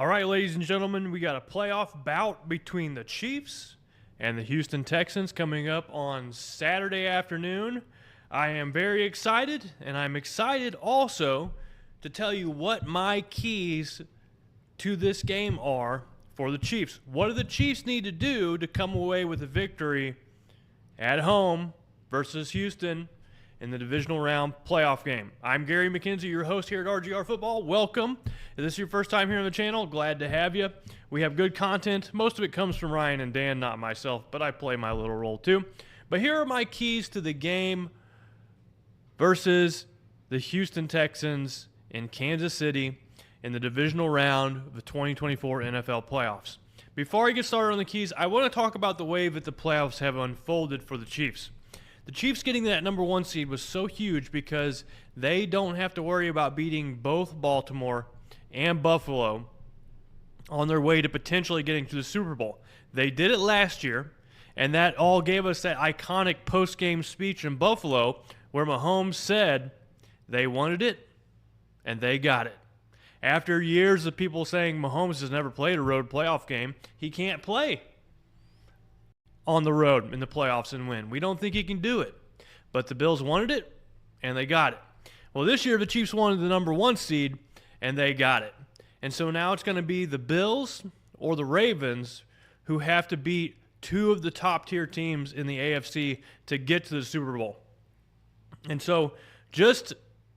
All right, ladies and gentlemen, we got a playoff bout between the Chiefs and the Houston Texans coming up on Saturday afternoon. I am very excited, and I'm excited also to tell you what my keys to this game are for the Chiefs. What do the Chiefs need to do to come away with a victory at home versus Houston in the divisional round playoff game? I'm Gary McKenzie, your host here at RGR Football. Welcome. If this is your first time here on the channel, glad to have you. We have good content. Most of it comes from Ryan and Dan, not myself, but I play my little role too. But here are my keys to the game versus the Houston Texans in Kansas City in the divisional round of the 2024 NFL playoffs. Before I get started on the keys, I want to talk about the way that the playoffs have unfolded for the Chiefs. The Chiefs getting that number one seed was so huge because they don't have to worry about beating both Baltimore and Buffalo on their way to potentially getting to the Super Bowl. They did it last year, and that all gave us that iconic post-game speech in Buffalo where Mahomes said they wanted it and they got it. After years of people saying Mahomes has never played a road playoff game, he can't play on the road in the playoffs and win. We don't think he can do it. But the Bills wanted it, and they got it. Well, this year the Chiefs wanted the number one seed, and they got it. And so now it's going to be the Bills or the Ravens who have to beat two of the top-tier teams in the AFC to get to the Super Bowl. And so just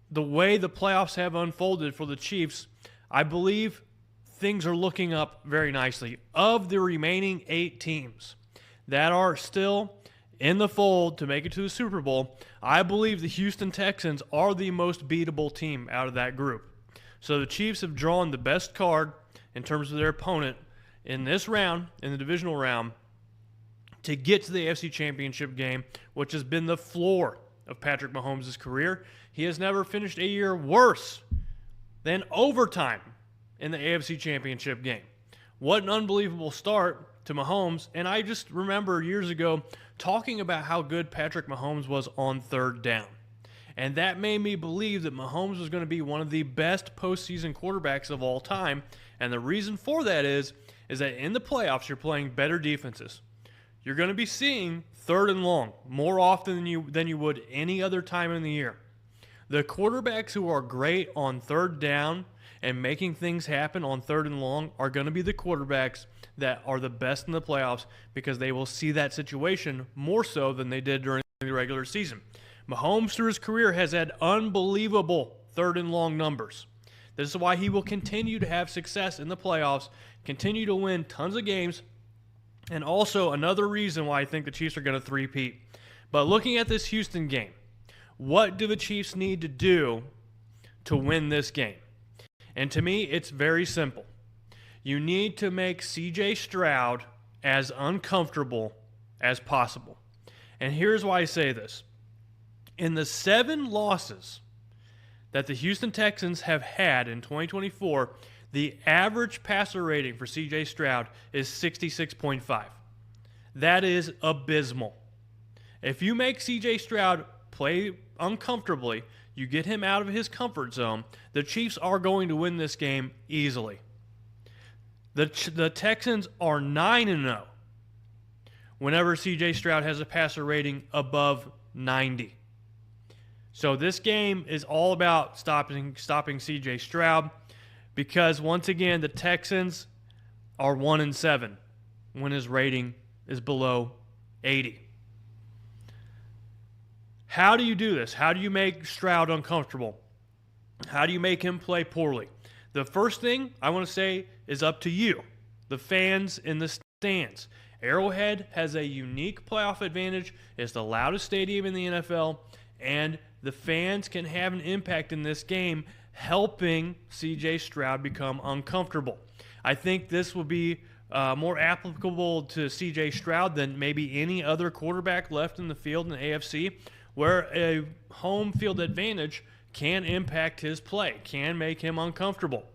the way the playoffs have unfolded for the Chiefs, I believe things are looking up very nicely. Of the remaining 8 teams that are still in the fold to make it to the Super Bowl, I believe the Houston Texans are the most beatable team out of that group. So the Chiefs have drawn the best card in terms of their opponent in this round, in the divisional round, to get to the AFC Championship game, which has been the floor of Patrick Mahomes' career. He has never finished a year worse than overtime in the AFC Championship game. What an unbelievable start to Mahomes. And I just remember years ago talking about how good Patrick Mahomes was on third down. And that made me believe that Mahomes was going to be one of the best postseason quarterbacks of all time. And the reason for that is that in the playoffs, you're playing better defenses. You're going to be seeing third and long more often than you would any other time in the year. The quarterbacks who are great on third down and making things happen on third and long are going to be the quarterbacks that are the best in the playoffs because they will see that situation more so than they did during the regular season. Mahomes through his career has had unbelievable third and long numbers. This is why he will continue to have success in the playoffs, continue to win tons of games, and also another reason why I think the Chiefs are going to three-peat. But looking at this Houston game, what do the Chiefs need to do to win this game? And to me, it's very simple. You need to make C.J. Stroud as uncomfortable as possible. And here's why I say this. In the 7 losses that the Houston Texans have had in 2024, the average passer rating for C.J. Stroud is 66.5. That is abysmal. If you make C.J. Stroud play uncomfortably, you get him out of his comfort zone, the Chiefs are going to win this game easily. The Texans are 9-0 whenever C.J. Stroud has a passer rating above 90. So this game is all about stopping C.J. Stroud because, once again, the Texans are 1-7 when his rating is below 80. How do you do this? How do you make Stroud uncomfortable? How do you make him play poorly? The first thing I want to say is up to you, the fans in the stands. Arrowhead has a unique playoff advantage. It's the loudest stadium in the NFL, and the fans can have an impact in this game, helping C.J. Stroud become uncomfortable. I think this will be more applicable to C.J. Stroud than maybe any other quarterback left in the field in the AFC, where a home field advantage can impact his play, can make him uncomfortable.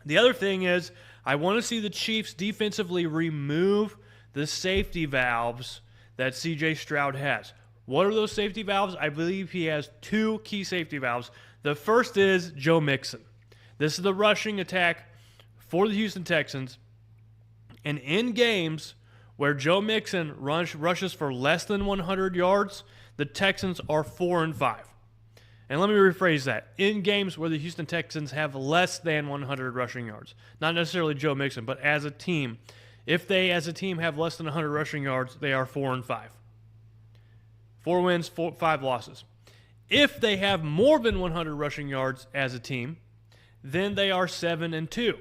The other thing is I want to see the Chiefs defensively remove the safety valves that C.J. Stroud has. What are those safety valves? I believe he has 2 key safety valves. The first is Joe Mixon. This is the rushing attack for the Houston Texans. And in games where Joe Mixon rushes for less than 100 yards, the Texans are 4-5. And let me rephrase that. In games where the Houston Texans have less than 100 rushing yards, not necessarily Joe Mixon, but as a team, if they as a team have less than 100 rushing yards, they are 4-5. 4 wins, 5 losses. If they have more than 100 rushing yards as a team, then they are 7-2.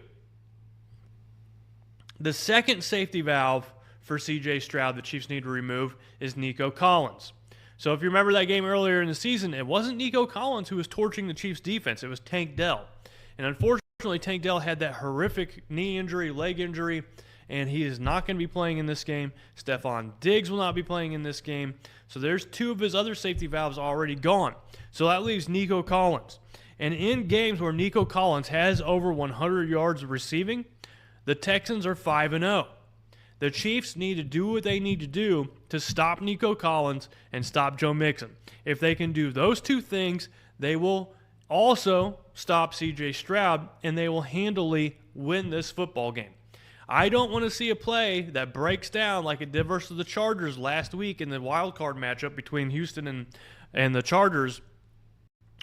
The second safety valve for C.J. Stroud the Chiefs need to remove is Nico Collins. So if you remember that game earlier in the season, it wasn't Nico Collins who was torching the Chiefs' defense. It was Tank Dell. And unfortunately, Tank Dell had that horrific knee injury, leg injury, and he is not going to be playing in this game. Stephon Diggs will not be playing in this game. So there's 2 of his other safety valves already gone. So that leaves Nico Collins. And in games where Nico Collins has over 100 yards receiving, the Texans are 5-0. The Chiefs need to do what they need to do to stop Nico Collins and stop Joe Mixon. If they can do those 2 things, they will also stop C.J. Stroud, and they will handily win this football game. I don't want to see a play that breaks down like it did versus the Chargers last week in the wild card matchup between Houston and the Chargers,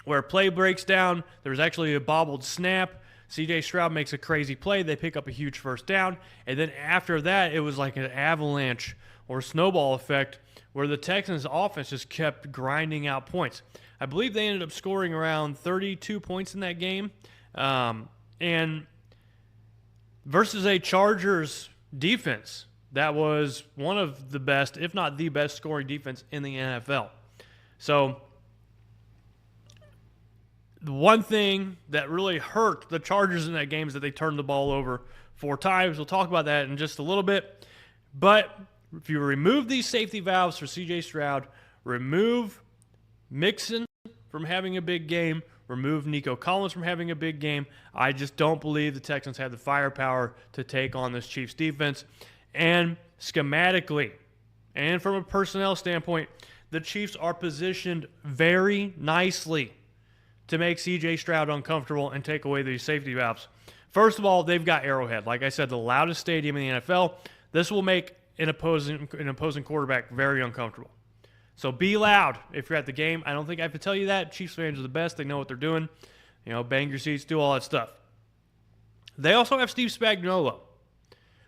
where play breaks down, there's actually a bobbled snap, C.J. Stroud makes a crazy play, they pick up a huge first down, and then after that it was like an avalanche or snowball effect where the Texans' offense just kept grinding out points. I believe they ended up scoring around 32 points in that game, and versus a Chargers defense that was one of the best, if not the best, scoring defense in the NFL. So the one thing that really hurt the Chargers in that game is that they turned the ball over 4 times. We'll talk about that in just a little bit. But if you remove these safety valves for C.J. Stroud, remove Mixon from having a big game, remove Nico Collins from having a big game, I just don't believe the Texans have the firepower to take on this Chiefs defense. And schematically, and from a personnel standpoint, the Chiefs are positioned very nicely to make C.J. Stroud uncomfortable and take away these safety valves. First of all, they've got Arrowhead. Like I said, the loudest stadium in the NFL. This will make an opposing quarterback very uncomfortable. So be loud if you're at the game. I don't think I have to tell you that. Chiefs fans are the best. They know what they're doing. You know, bang your seats, do all that stuff. They also have Steve Spagnuolo,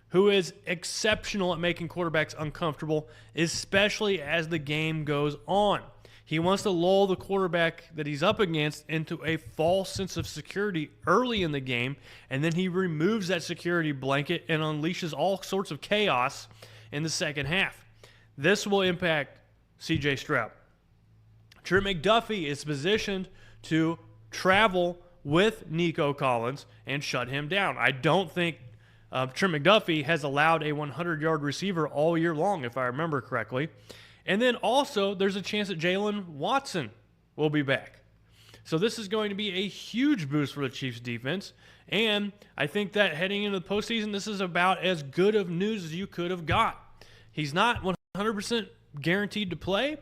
who is exceptional at making quarterbacks uncomfortable, especially as the game goes on. He wants to lull the quarterback that he's up against into a false sense of security early in the game, and then he removes that security blanket and unleashes all sorts of chaos in the second half. This will impact C.J. Stroud. Trent McDuffie is positioned to travel with Nico Collins and shut him down. I don't think Trent McDuffie has allowed a 100-yard receiver all year long, if I remember correctly. And then also, there's a chance that Jalen Watson will be back. So this is going to be a huge boost for the Chiefs defense. And I think that heading into the postseason, this is about as good of news as you could have got. He's not 100% guaranteed to play,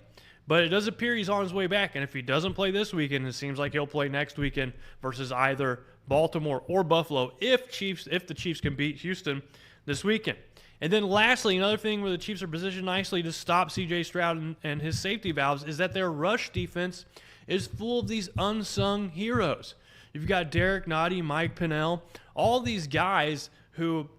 but it does appear he's on his way back. And if he doesn't play this weekend, it seems like he'll play next weekend versus either Baltimore or Buffalo if the Chiefs can beat Houston this weekend. And then lastly, another thing where the Chiefs are positioned nicely to stop C.J. Stroud and his safety valves is that their rush defense is full of these unsung heroes. You've got Derek Nottie, Mike Pennell, all these guys who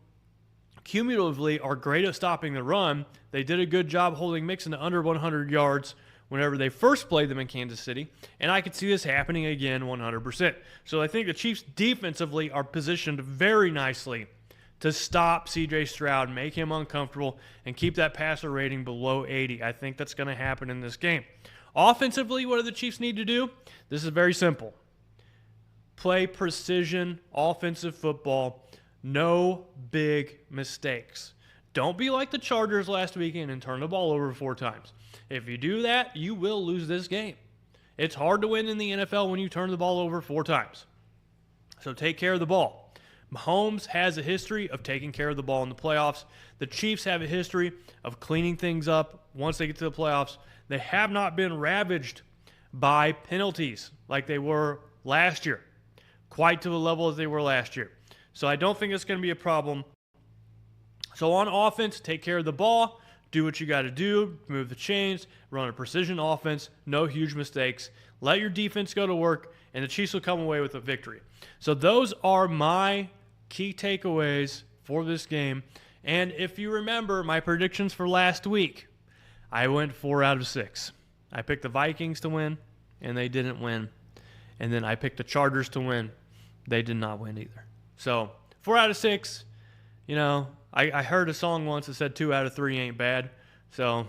cumulatively are great at stopping the run. They did a good job holding Mixon to under 100 yards whenever they first played them in Kansas City, and I could see this happening again 100%. So I think the Chiefs defensively are positioned very nicely to stop C.J. Stroud, make him uncomfortable, and keep that passer rating below 80. I think that's going to happen in this game. Offensively, what do the Chiefs need to do? This is very simple. Play precision offensive football. No big mistakes. Don't be like the Chargers last weekend and turn the ball over 4 times. If you do that, you will lose this game. It's hard to win in the NFL when you turn the ball over 4 times. So take care of the ball. Mahomes has a history of taking care of the ball in the playoffs. The Chiefs have a history of cleaning things up once they get to the playoffs. They have not been ravaged by penalties like they were last year, quite to the level as they were last year. So I don't think it's going to be a problem. So on offense, take care of the ball, do what you got to do, move the chains, run a precision offense, no huge mistakes. Let your defense go to work, and the Chiefs will come away with a victory. So those are my key takeaways for this game. And if you remember my predictions for last week, I went 4 out of 6. I picked the Vikings to win, and they didn't win. And then I picked the Chargers to win. They did not win either. So 4 out of 6, I heard a song once that said 2 out of 3 ain't bad. So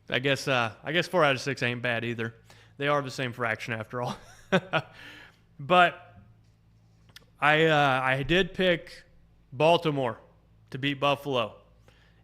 I guess 4 out of 6 ain't bad either. They are the same fraction after all. But I did pick Baltimore to beat Buffalo.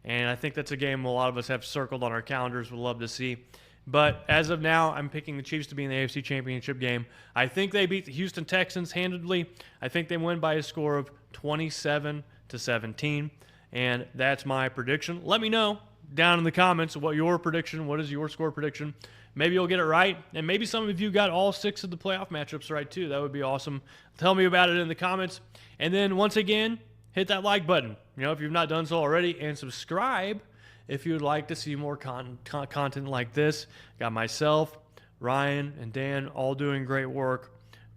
And I think that's a game a lot of us have circled on our calendars. Would love to see. But as of now, I'm picking the Chiefs to be in the AFC Championship game. I think they beat the Houston Texans handedly. I think they win by a score of 27-17. And that's my prediction. Let me know down in the comments what your prediction, what is your score prediction. Maybe you'll get it right. And maybe some of you got all 6 of the playoff matchups right too. That would be awesome. Tell me about it in the comments. And then once again, hit that like button, if you've not done so already, and subscribe if you would like to see more content like this. Got myself, Ryan, and Dan all doing great work.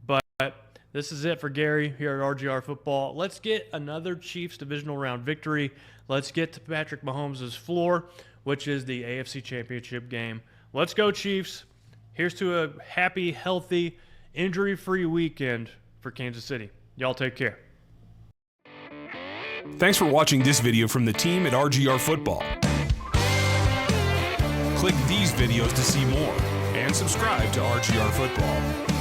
But this is it for Gary here at RGR Football. Let's get another Chiefs divisional round victory. Let's get to Patrick Mahomes' floor, which is the AFC Championship game. Let's go, Chiefs. Here's to a happy, healthy, injury-free weekend for Kansas City. Y'all take care. Thanks for watching this video from the team at RGR Football. Click these videos to see more and subscribe to RGR Football.